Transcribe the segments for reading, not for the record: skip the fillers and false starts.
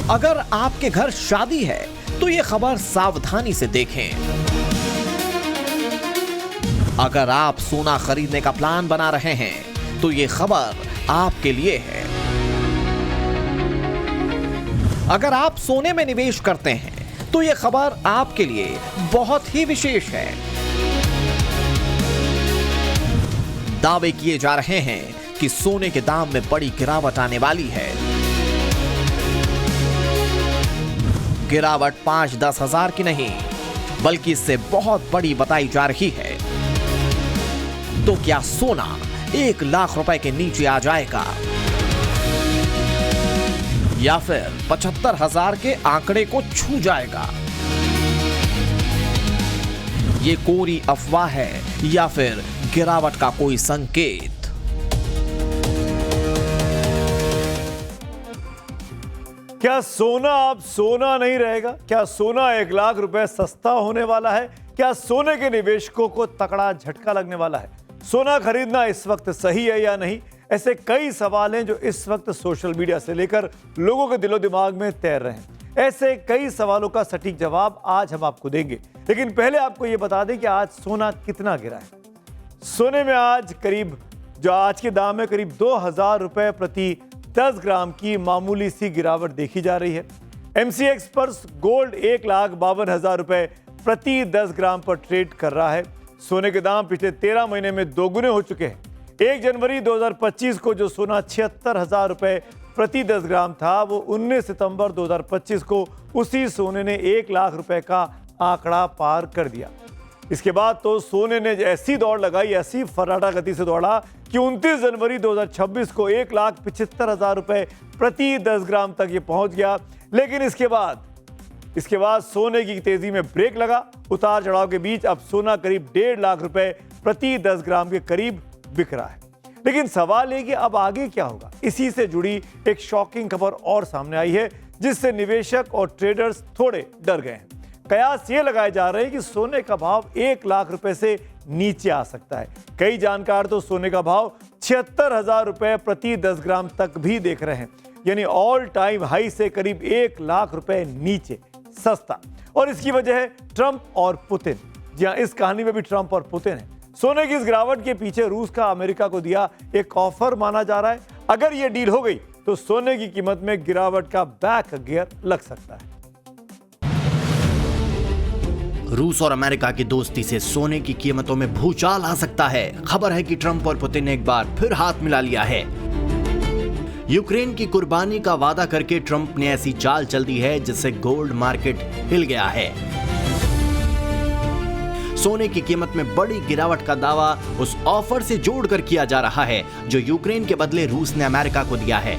अगर आपके घर शादी है तो ये खबर सावधानी से देखें। अगर आप सोना खरीदने का प्लान बना रहे हैं तो ये खबर आपके लिए है। अगर आप सोने में निवेश करते हैं तो ये खबर आपके लिए बहुत ही विशेष है। दावे किए जा रहे हैं कि सोने के दाम में बड़ी गिरावट आने वाली है। गिरावट 5-10 हजार की नहीं, बल्कि इससे बहुत बड़ी बताई जा रही है। तो क्या सोना 1 लाख रुपए के नीचे आ जाएगा या फिर 75,000 के आंकड़े को छू जाएगा? ये कोरी अफवाह है या फिर गिरावट का कोई संकेत? क्या सोना अब सोना नहीं रहेगा? क्या सोना 1 लाख रुपए सस्ता होने वाला है? क्या सोने के निवेशकों को तगड़ा झटका लगने वाला है? सोना खरीदना इस वक्त सही है या नहीं? ऐसे कई सवाल हैं जो इस वक्त सोशल मीडिया से लेकर लोगों के दिलो दिमाग में तैर रहे हैं। ऐसे कई सवालों का सटीक जवाब आज हम आपको देंगे, लेकिन पहले आपको यह बता दें कि आज सोना कितना गिरा है। सोने में आज के दाम में करीब 2,000 रुपए प्रति 10 ग्राम की मामूली सी गिरावट देखी जा रही है। MCX पर गोल्ड 1,52,000 रुपए प्रति 10 ग्राम पर ट्रेड कर रहा है। सोने के दाम पिछले 13 महीने में दोगुने हो चुके हैं। 1 जनवरी 2025 को जो सोना 76,000 रुपए प्रति 10 ग्राम था, वो 19 सितंबर 2025 को उसी सोने ने 1 लाख रुपए का आंकड़ा पार कर दिया। इसके बाद तो सोने ने ऐसी दौड़ लगाई, ऐसी फर्राटा गति से दौड़ा कि 29 जनवरी 2026 को 1,75,000 रुपए प्रति 10 ग्राम तक ये पहुंच गया। लेकिन इसके बाद सोने की तेजी में ब्रेक लगा। उतार चढ़ाव के बीच अब सोना करीब 1.5 लाख रुपए प्रति 10 ग्राम के करीब बिक रहा है। लेकिन सवाल है कि अब आगे क्या होगा? इसी से जुड़ी एक शॉकिंग खबर और सामने आई है, जिससे निवेशक और ट्रेडर्स थोड़े डर गए हैं। कयास ये लगाए जा रहे हैं कि सोने का भाव 1 लाख रुपए से नीचे आ सकता है। कई जानकार तो सोने का भाव 76,000 रुपए प्रति 10 ग्राम तक भी देख रहे हैं, यानी ऑल टाइम हाई से करीब 1 लाख रुपए नीचे सस्ता। और इसकी वजह है ट्रंप और पुतिन। जी हां, इस कहानी में भी ट्रंप और पुतिन है। सोने की इस गिरावट के पीछे रूस का अमेरिका को दिया एक ऑफर माना जा रहा है। अगर यह डील हो गई तो सोने की कीमत में गिरावट का बैक गियर लग सकता है। रूस और अमेरिका की दोस्ती से सोने की कीमतों में भूचाल आ सकता है। खबर है कि ट्रंप और पुतिन ने एक बार फिर हाथ मिला लिया है। यूक्रेन की कुर्बानी का वादा करके ट्रंप ने ऐसी चाल चल दी है जिससे गोल्ड मार्केट हिल गया है। सोने की कीमत में बड़ी गिरावट का दावा उस ऑफर से जोड़कर किया जा रहा है जो यूक्रेन के बदले रूस ने अमेरिका को दिया है।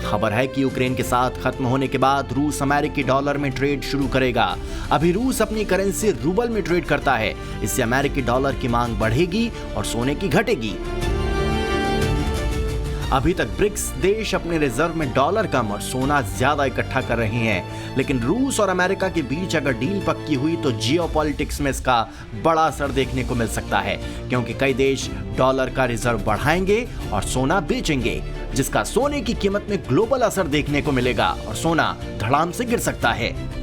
खबर है कि यूक्रेन के साथ खत्म होने के बाद रूस अमेरिकी डॉलर में ट्रेड शुरू करेगा। अभी रूस अपनी करेंसी रूबल में ट्रेड करता है। इससे अमेरिकी डॉलर की मांग बढ़ेगी और सोने की घटेगी। अभी तक ब्रिक्स देश अपने रिजर्व में डॉलर कम और सोना ज्यादा इकट्ठा कर रहे हैं, लेकिन रूस और अमेरिका के बीच अगर डील पक्की हुई तो जियोपॉलिटिक्स में इसका बड़ा असर देखने को मिल सकता है, क्योंकि कई देश डॉलर का रिजर्व बढ़ाएंगे और सोना बेचेंगे, जिसका सोने की कीमत में ग्लोबल असर देखने को मिलेगा और सोना धड़ाम से गिर सकता है।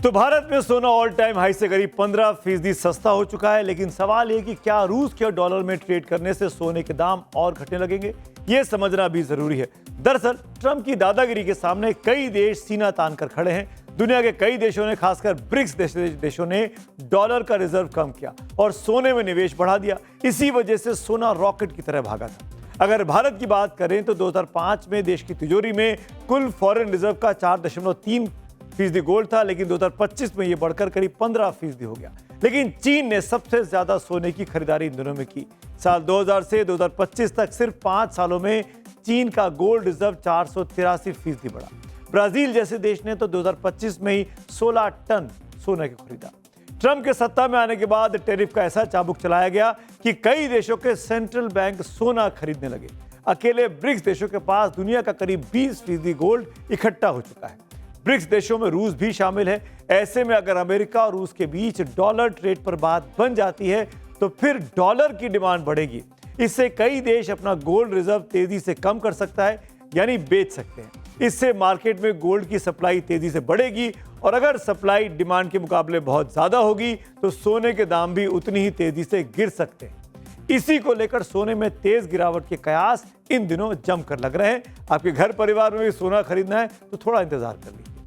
तो भारत में सोना ऑल टाइम हाई से करीब 15% सस्ता हो चुका है। लेकिन सवाल ये कि क्या रूस के डॉलर में ट्रेड करने से सोने के दाम और घटने लगेंगे, ये समझना भी जरूरी है। दरअसल ट्रंप की दादागिरी के सामने कई देश सीना तान कर खड़े हैं। दुनिया के कई देशों ने, खासकर ब्रिक्स देशों ने डॉलर का रिजर्व कम किया और सोने में निवेश बढ़ा दिया। इसी वजह से सोना रॉकेट की तरह भागा था। अगर भारत की बात करें तो 2005 में देश की तिजोरी में कुल फॉरेन रिजर्व का 4.3% गोल्ड था, लेकिन 2025 में यह बढ़कर करीब 15% हो गया। लेकिन चीन ने सबसे ज्यादा सोने की खरीदारी इन दिनों में की। साल 2000 से 2025 तक सिर्फ 5 सालों में चीन का गोल्ड रिजर्व 483% बढ़ा। ब्राजील जैसे देश ने तो 2025 में ही 16 टन सोने को खरीदा। ट्रंप के सत्ता में आने के बाद टैरिफ का ऐसा चाबुक चलाया गया कि कई देशों के सेंट्रल बैंक सोना खरीदने लगे। अकेले ब्रिक्स देशों के पास दुनिया का करीब 20% गोल्ड इकट्ठा हो चुका है। ब्रिक्स देशों में रूस भी शामिल है। ऐसे में अगर अमेरिका और रूस के बीच डॉलर ट्रेड पर बात बन जाती है तो फिर डॉलर की डिमांड बढ़ेगी। इससे कई देश अपना गोल्ड रिजर्व तेजी से कम कर सकता है, यानी बेच सकते हैं। इससे मार्केट में गोल्ड की सप्लाई तेजी से बढ़ेगी और अगर सप्लाई डिमांड के मुकाबले बहुत ज्यादा होगी तो सोने के दाम भी उतनी ही तेजी से गिर सकते हैं। इसी को लेकर सोने में तेज गिरावट के कयास इन दिनों जमकर लग रहे हैं। आपके घर परिवार में भी सोना खरीदना है तो थोड़ा इंतजार कर लीजिए।